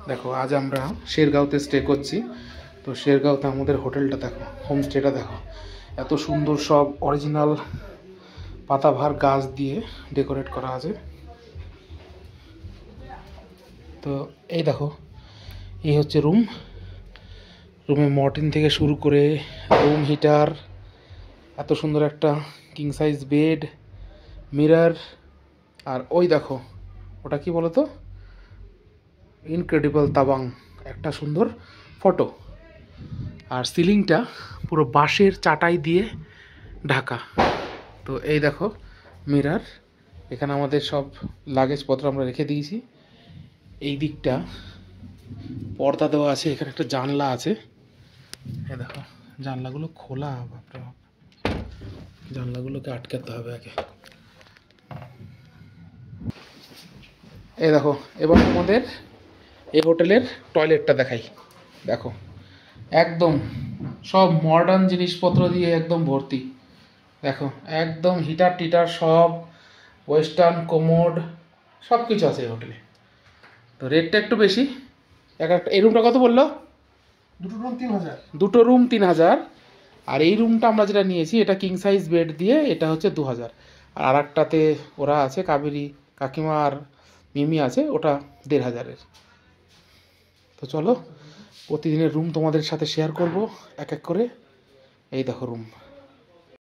দেখো আজ আমরা শেরগাঁওতে স্টে করছি। তো শেরগাঁওতে আমাদের হোটেলটা দেখো, হোমস্টেটা দেখো, এত সুন্দর সব অরিজিনাল পাতাবাহার গাছ দিয়ে ডেকোরেট করা আছে। তো এই দেখো, এই হচ্ছে রুম। রুমে মর্টিন থেকে শুরু করে রুম হিটার, এত সুন্দর একটা কিং সাইজ বেড, মিরর, আর ওই দেখো ওটা কি বলো তো, ইনক্রেডিবল তাবাং, একটা সুন্দর ফটো। আর সিলিংটা পুরো বাঁশের চাটাই দিয়ে ঢাকা। তো এই দেখো মিরর, এখানে আমাদের সব লাগেজপত্র আমরা রেখে দিয়েছি। এই দিকটা পর্দা দেওয়া আছে, এখানে একটা জানলা আছে। এই দেখো জানলাগুলো খোলা, বাপরে বাপ, জানলাগুলোকে আটকাতে হবে আগে। এই দেখো এবার তোমাদের এই হোটেলের টয়লেটটা দেখাই। দেখো একদম সব মডার্ন জিনিসপত্র দিয়ে একদম ভর্তি। দেখো একদম হিটার টিটার সব, ওয়েস্টার্ন কোমোড সব কিছু আছে এই হোটেলে। তো রেটটা একটু বেশি। একটা এই রুমটা কত বললো? দুটো রুম 3,000। আর এই রুমটা আমরা যেটা নিয়েছি এটা কিং সাইজ বেড দিয়ে, এটা হচ্ছে 2,000। আর একটাতে ওরা আছে, কাবেরী কাকিমা আর মিমি আছে, ওটা 1,500-এর। তো চলো প্রতিদিনের রুম তোমাদের সাথে শেয়ার করব এক এক করে। এই দেখো রুম।